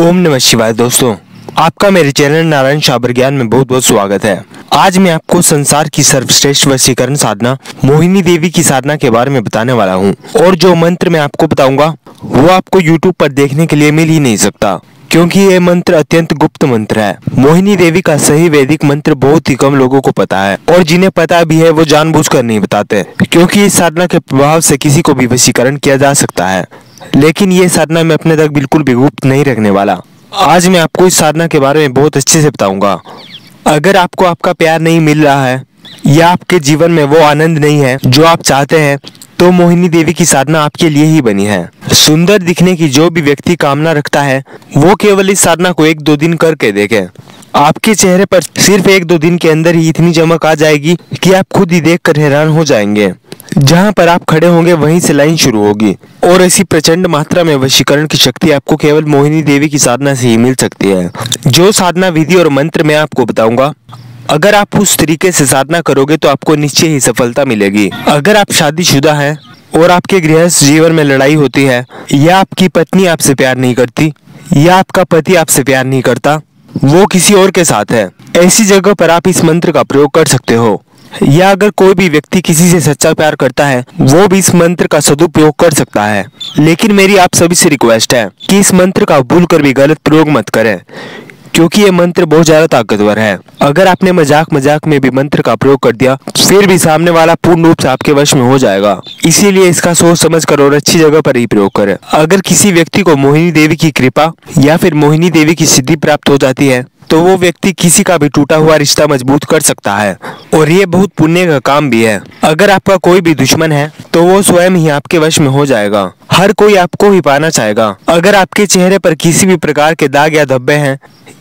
ओम नमः शिवाय। दोस्तों, आपका मेरे चैनल नारायण शाबर ज्ञान में बहुत बहुत स्वागत है। आज मैं आपको संसार की सर्वश्रेष्ठ वशीकरण साधना मोहिनी देवी की साधना के बारे में बताने वाला हूँ। और जो मंत्र मैं आपको बताऊंगा वो आपको YouTube पर देखने के लिए मिल ही नहीं सकता, क्योंकि ये मंत्र अत्यंत गुप्त मंत्र है। मोहिनी देवी का सही वैदिक मंत्र बहुत ही कम लोगों को पता है, और जिन्हें पता भी है वो जानबूझकर नहीं बताते, क्योंकि इस साधना के प्रभाव से किसी को भी वशीकरण किया जा सकता है। लेकिन ये साधना मैं अपने तक बिल्कुल भी गुप्त नहीं रखने वाला। आज मैं आपको इस साधना के बारे में बहुत अच्छे से बताऊंगा। अगर आपको आपका प्यार नहीं मिल रहा है या आपके जीवन में वो आनंद नहीं है जो आप चाहते हैं, तो मोहिनी देवी की साधना आपके लिए ही बनी है। सुंदर दिखने की जो भी व्यक्ति कामना रखता है वो केवल इस साधना को 1-2 दिन करके देखे। आपके चेहरे पर सिर्फ 1-2 दिन के अंदर ही इतनी चमक आ जाएगी कि आप खुद ही देखकर हैरान हो जाएंगे। जहां पर आप खड़े होंगे वहीं से लाइन शुरू होगी, और ऐसी प्रचंड मात्रा में वशीकरण की शक्ति आपको केवल मोहिनी देवी की साधना से ही मिल सकती है। जो साधना विधि और मंत्र मैं आपको बताऊंगा, अगर आप उस तरीके से साधना करोगे तो आपको निश्चय ही सफलता मिलेगी। अगर आप शादीशुदा हैं और आपके गृहस्थ जीवन में लड़ाई होती है, या आपकी पत्नी आपसे प्यार नहीं करती, या आपका पति आपसे प्यार नहीं करता, वो किसी और के साथ है, ऐसी जगह पर आप इस मंत्र का प्रयोग कर सकते हो। या अगर कोई भी व्यक्ति किसी से सच्चा प्यार करता है, वो भी इस मंत्र का सदुपयोग कर सकता है। लेकिन मेरी आप सभी से रिक्वेस्ट है कि इस मंत्र का भूल कर भी गलत प्रयोग मत करें, क्योंकि ये मंत्र बहुत ज्यादा ताकतवर है। अगर आपने मजाक में भी मंत्र का प्रयोग कर दिया, फिर भी सामने वाला पूर्ण रूप से आपके वश में हो जाएगा। इसीलिए इसका सोच समझ कर और अच्छी जगह पर ही प्रयोग करें। अगर किसी व्यक्ति को मोहिनी देवी की कृपा या फिर मोहिनी देवी की सिद्धि प्राप्त हो जाती है, तो वो व्यक्ति किसी का भी टूटा हुआ रिश्ता मजबूत कर सकता है, और ये बहुत पुण्य का काम भी है। अगर आपका कोई भी दुश्मन है तो वो स्वयं ही आपके वश में हो जाएगा। हर कोई आपको ही पाना चाहेगा। अगर आपके चेहरे पर किसी भी प्रकार के दाग या धब्बे हैं,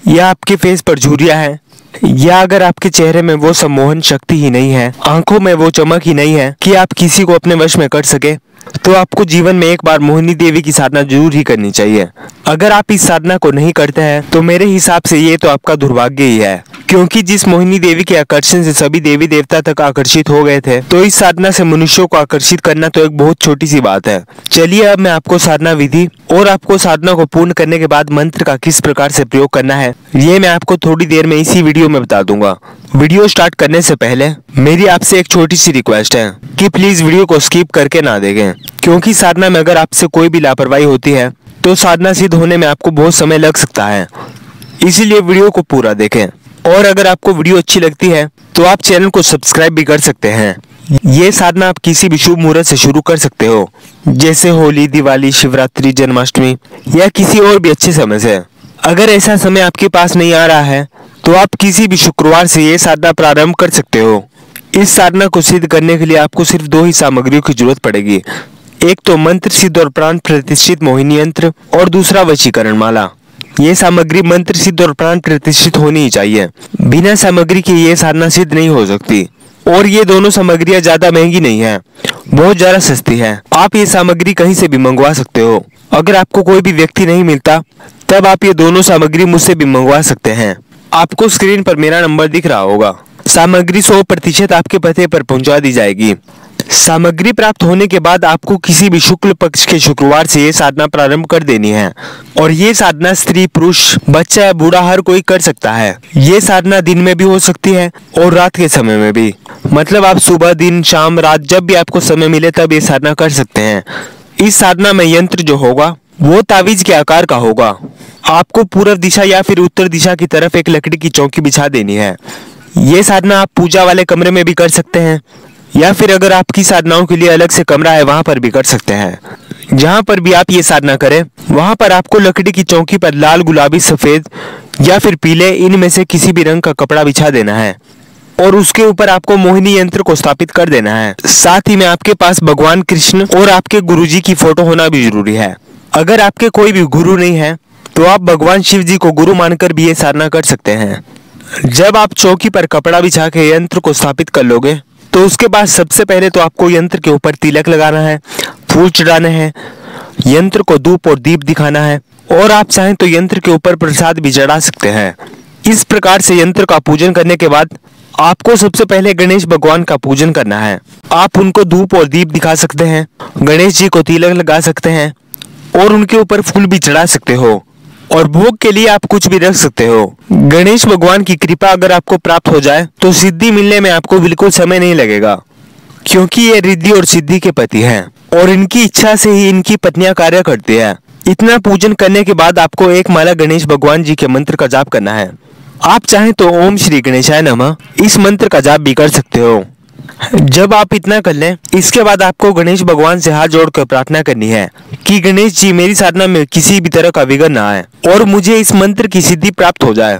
या आपके फेस पर झुर्रियां हैं, या अगर आपके चेहरे में वो सम्मोहन शक्ति ही नहीं है, आंखों में वो चमक ही नहीं है कि आप किसी को अपने वश में कर सके, तो आपको जीवन में एक बार मोहिनी देवी की साधना जरूर ही करनी चाहिए। अगर आप इस साधना को नहीं करते हैं तो मेरे हिसाब से ये तो आपका दुर्भाग्य ही है, क्योंकि जिस मोहिनी देवी के आकर्षण से सभी देवी देवता तक आकर्षित हो गए थे, तो इस साधना से मनुष्यों को आकर्षित करना तो एक बहुत छोटी सी बात है। चलिए अब मैं आपको साधना विधि और आपको साधना को पूर्ण करने के बाद मंत्र का किस प्रकार से प्रयोग करना है, ये मैं आपको थोड़ी देर में इसी वीडियो में बता दूंगा। वीडियो स्टार्ट करने से पहले मेरी आपसे एक छोटी सी रिक्वेस्ट है कि प्लीज वीडियो को स्किप करके ना देखें, क्योंकि साधना में अगर आपसे कोई भी लापरवाही होती है तो साधना सिद्ध होने में आपको बहुत समय लग सकता है। इसीलिए वीडियो को पूरा देखें, और अगर आपको वीडियो अच्छी लगती है तो आप चैनल को सब्सक्राइब भी कर सकते हैं। ये साधना आप किसी भी शुभ मुहूर्त से शुरू कर सकते हो, जैसे होली, दिवाली, शिवरात्रि, जन्माष्टमी, या किसी और भी अच्छे समय से। अगर ऐसा समय आपके पास नहीं आ रहा है तो आप किसी भी शुक्रवार से ये साधना प्रारंभ कर सकते हो। इस साधना को सिद्ध करने के लिए आपको सिर्फ 2 ही सामग्रियों की जरूरत पड़ेगी। एक तो मंत्र सिद्ध और प्राण प्रतिष्ठित मोहिनी यंत्र, और दूसरा वशीकरण माला। ये सामग्री मंत्र सिद्ध और प्राण प्रतिष्ठित होनी ही चाहिए। बिना सामग्री के ये साधना सिद्ध नहीं हो सकती। और ये दोनों सामग्रियां ज्यादा महंगी नहीं है, बहुत ज्यादा सस्ती है। आप ये सामग्री कहीं से भी मंगवा सकते हो। अगर आपको कोई भी व्यक्ति नहीं मिलता तब आप ये दोनों सामग्री मुझसे भी मंगवा सकते हैं। आपको स्क्रीन पर मेरा नंबर दिख रहा होगा। सामग्री 100% आपके पते पर पहुंचा दी जाएगी। सामग्री प्राप्त होने के बाद आपको किसी भी शुक्ल पक्ष के शुक्रवार से ये साधना प्रारंभ कर देनी है। और ये साधना स्त्री, पुरुष, बच्चा या बूढ़ा हर कोई कर सकता है। ये साधना दिन में भी हो सकती है और रात के समय में भी। मतलब आप सुबह, दिन, शाम, रात जब भी आपको समय मिले तब ये साधना कर सकते हैं। इस साधना में यंत्र जो होगा वो तावीज के आकार का होगा। आपको पूर्व दिशा या फिर उत्तर दिशा की तरफ एक लकड़ी की चौकी बिछा देनी है। ये साधना आप पूजा वाले कमरे में भी कर सकते हैं, या फिर अगर आपकी साधनाओं के लिए अलग से कमरा है वहां पर भी कर सकते हैं। जहां पर भी आप ये साधना करें वहां पर आपको लकड़ी की चौकी पर लाल, गुलाबी, सफेद या फिर पीले, इनमें से किसी भी रंग का कपड़ा बिछा देना है, और उसके ऊपर आपको मोहिनी यंत्र को स्थापित कर देना है। साथ ही में आपके पास भगवान कृष्ण और आपके गुरुजी की फोटो होना भी जरूरी है। अगर आपके कोई भी गुरु नहीं है तो आप भगवान शिव जी को गुरु मानकर भी ये साधना कर सकते हैं। जब आप चौकी पर कपड़ा बिछा के यंत्र को स्थापित कर लोगे तो उसके बाद सबसे पहले तो आपको यंत्र के ऊपर तिलक लगाना है, फूल चढ़ाने हैं, यंत्र को धूप और दीप दिखाना है, और आप चाहें तो यंत्र के ऊपर प्रसाद भी चढ़ा सकते हैं। इस प्रकार से यंत्र का पूजन करने के बाद आपको सबसे पहले गणेश भगवान का पूजन करना है। आप उनको धूप और दीप दिखा सकते हैं, गणेश जी को तिलक लगा सकते हैं, और उनके ऊपर फूल भी चढ़ा सकते हो। और भोग के लिए आप कुछ भी रख सकते हो। गणेश भगवान की कृपा अगर आपको प्राप्त हो जाए तो सिद्धि मिलने में आपको बिल्कुल समय नहीं लगेगा, क्योंकि ये रिद्धि और सिद्धि के पति हैं और इनकी इच्छा से ही इनकी पत्नियां कार्य करती है। इतना पूजन करने के बाद आपको एक माला गणेश भगवान जी के मंत्र का जाप करना है। आप चाहें तो ओम श्री गणेशाय नमः इस मंत्र का जाप भी कर सकते हो। जब आप इतना कर लें, इसके बाद आपको गणेश भगवान से हाथ जोड़कर प्रार्थना करनी है कि गणेश जी मेरी साधना में किसी भी तरह का विघ्न ना आए और मुझे इस मंत्र की सिद्धि प्राप्त हो जाए।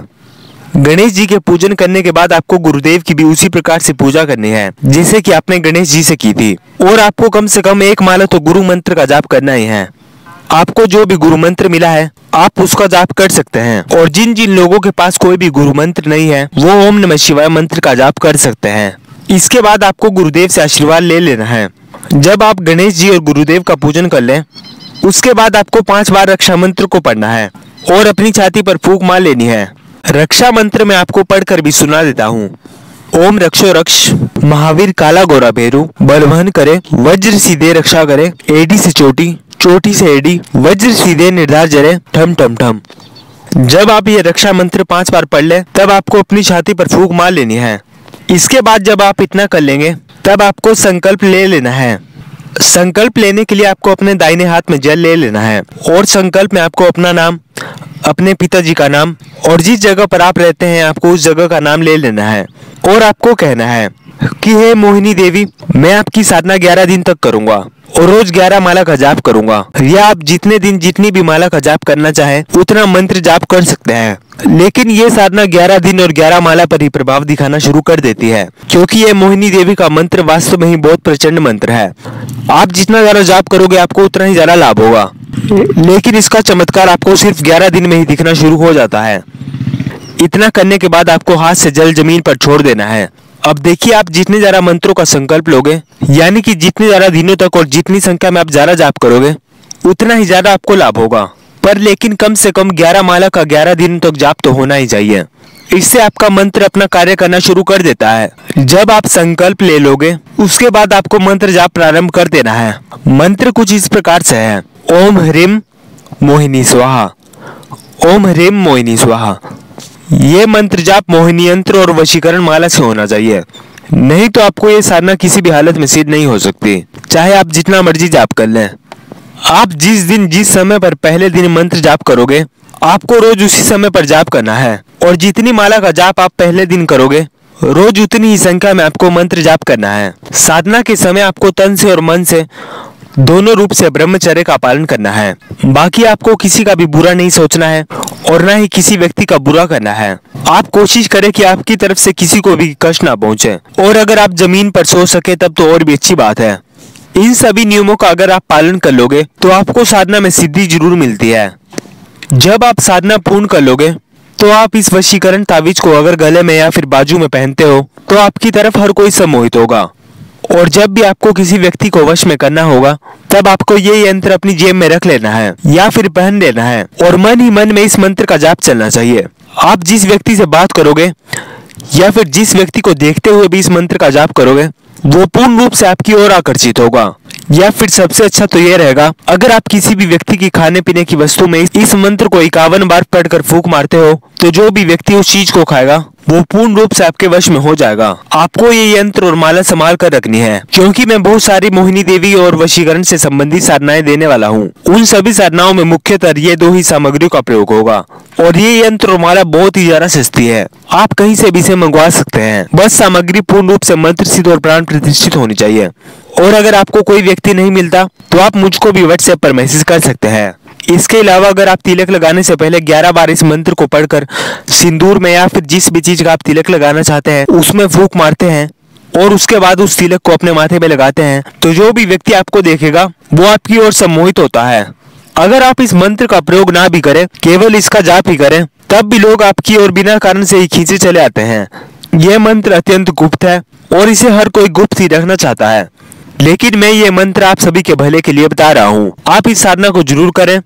गणेश जी के पूजन करने के बाद आपको गुरुदेव की भी उसी प्रकार से पूजा करनी है जैसे कि आपने गणेश जी से की थी, और आपको कम से कम एक माला तो गुरु मंत्र का जाप करना ही है। आपको जो भी गुरु मंत्र मिला है आप उसका जाप कर सकते हैं, और जिन जिन लोगों के पास कोई भी गुरु मंत्र नहीं है वो ओम नमः शिवाय मंत्र का जाप कर सकते हैं। इसके बाद आपको गुरुदेव से आशीर्वाद ले लेना है। जब आप गणेश जी और गुरुदेव का पूजन कर लें, उसके बाद आपको 5 बार रक्षा मंत्र को पढ़ना है और अपनी छाती पर फूंक मार लेनी है। रक्षा मंत्र में आपको पढ़कर भी सुना देता हूँ। ओम रक्षो रक्ष महावीर काला गोरा भेरू बलवहन करे वज्र सीधे रक्षा करे एडी से चोटी चोटी से एडी वज्र सीधे निर्धार जरे ठम ठम ठम। जब आप ये रक्षा मंत्र 5 बार पढ़ ले तब आपको अपनी छाती पर फूंक मार लेनी है। इसके बाद जब आप इतना कर लेंगे तब आपको संकल्प ले लेना है। संकल्प लेने के लिए आपको अपने दाहिने हाथ में जल ले लेना है और संकल्प में आपको अपना नाम, अपने पिताजी का नाम और जिस जगह पर आप रहते हैं आपको उस जगह का नाम ले लेना है और आपको कहना है कि हे मोहिनी देवी, मैं आपकी साधना 11 दिन तक करूंगा और रोज 11 माला का जाप करूंगा। या आप जितने दिन जितनी भी माला का जाप करना चाहे उतना मंत्र जाप कर सकते हैं, लेकिन ये साधना 11 दिन और 11 माला पर ही प्रभाव दिखाना शुरू कर देती है, क्योंकि ये मोहिनी देवी का मंत्र वास्तव में ही बहुत प्रचंड मंत्र है। आप जितना ज्यादा जाप करोगे आपको उतना ही ज्यादा लाभ होगा, लेकिन इसका चमत्कार आपको सिर्फ 11 दिन में ही दिखना शुरू हो जाता है। इतना करने के बाद आपको हाथ से जल जमीन पर छोड़ देना है। अब देखिए, आप जितने ज्यादा मंत्रों का संकल्प लोगे, यानी कि जितने ज्यादा दिनों तक और जितनी संख्या में आप ज्यादा जाप करोगे उतना ही ज्यादा आपको लाभ होगा। पर लेकिन कम से कम 11 माला का 11 दिन तक जाप तो होना ही चाहिए। इससे आपका मंत्र अपना कार्य करना शुरू कर देता है। जब आप संकल्प ले लोगे उसके बाद आपको मंत्र जाप प्रारंभ कर देना है। मंत्र कुछ इस प्रकार से है, ओम ह्रीम मोहिनी स्वाहा, ओम ह्रीम मोहिनी स्वाहा। ये मंत्र जाप मोहिनी यंत्र और वशीकरण माला से होना चाहिए, नहीं तो आपको ये साधना किसी भी हालत में सिद्ध नहीं हो सकती, चाहे आप जितना मर्जी जाप कर लें। आप जिस दिन जिस समय पर पहले दिन मंत्र जाप करोगे आपको रोज उसी समय पर जाप करना है, और जितनी माला का जाप आप पहले दिन करोगे रोज उतनी ही संख्या में आपको मंत्र जाप करना है। साधना के समय आपको तन से और मन से दोनों रूप से ब्रह्मचर्य का पालन करना है। बाकी आपको किसी का भी बुरा नहीं सोचना है और ना ही किसी व्यक्ति का बुरा करना है। आप कोशिश करें कि आपकी तरफ से किसी को भी कष्ट ना पहुंचे, और अगर आप जमीन पर सो सके तब तो और भी अच्छी बात है। इन सभी नियमों का अगर आप पालन कर लोगे तो आपको साधना में सिद्धि जरूर मिलती है। जब आप साधना पूर्ण कर लोगे तो आप इस वशीकरण तावीज को अगर गले में या फिर बाजू में पहनते हो तो आपकी तरफ हर कोई सम्मोहित होगा, और जब भी आपको किसी व्यक्ति को वश में करना होगा तब आपको ये यंत्र अपनी जेब में रख लेना है या फिर पहन लेना है, और मन ही मन में इस मंत्र का जाप चलना चाहिए। आप जिस व्यक्ति से बात करोगे या फिर जिस व्यक्ति को देखते हुए भी इस मंत्र का जाप करोगे वो पूर्ण रूप से आपकी ओर आकर्षित होगा। या फिर सबसे अच्छा तो ये रहेगा, अगर आप किसी भी व्यक्ति की खाने पीने की वस्तु में इस मंत्र को 51 बार पढ़कर फूंक मारते हो तो जो भी व्यक्ति उस चीज को खाएगा वो पूर्ण रूप से आपके वश में हो जाएगा। आपको ये यंत्र और माला संभाल कर रखनी है, क्योंकि मैं बहुत सारी मोहिनी देवी और वशीकरण से संबंधित साधनाएं देने वाला हूँ। उन सभी साधनाओं में मुख्यतः ये 2 ही सामग्रियों का प्रयोग होगा, और ये यंत्र और माला बहुत ही ज्यादा सस्ती है। आप कहीं से भी इसे मंगवा सकते हैं, बस सामग्री पूर्ण रूप से मंत्र सिद्ध और प्राण प्रतिष्ठित होनी चाहिए। और अगर आपको कोई व्यक्ति नहीं मिलता तो आप मुझको भी व्हाट्सएप पर मैसेज कर सकते हैं। इसके अलावा अगर आप तिलक लगाने से पहले 11 बार इस मंत्र को पढ़कर सिंदूर में या फिर जिस भी चीज का आप तिलक लगाना चाहते हैं उसमें फूंक मारते हैं और उसके बाद उस तिलक को अपने माथे पे लगाते हैं तो जो भी व्यक्ति आपको देखेगा वो आपकी ओर सम्मोहित होता है। अगर आप इस मंत्र का प्रयोग ना भी करें, केवल इसका जाप ही करें, तब भी लोग आपकी ओर बिना कारण से ही खींचे चले आते हैं। यह मंत्र अत्यंत गुप्त है और इसे हर कोई गुप्त ही रखना चाहता है, लेकिन मैं ये मंत्र आप सभी के भले के लिए बता रहा हूँ। आप इस साधना को जरूर करें,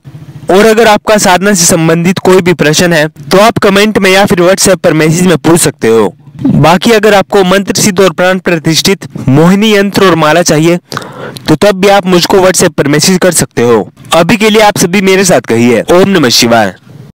और अगर आपका साधना से संबंधित कोई भी प्रश्न है तो आप कमेंट में या फिर व्हाट्सएप पर मैसेज में पूछ सकते हो। बाकी अगर आपको मंत्र सिद्ध और प्राण प्रतिष्ठित मोहिनी यंत्र और माला चाहिए तो तब भी आप मुझको व्हाट्सएप पर मैसेज कर सकते हो। अभी के लिए आप सभी मेरे साथ कहिए ओम नमः शिवाय।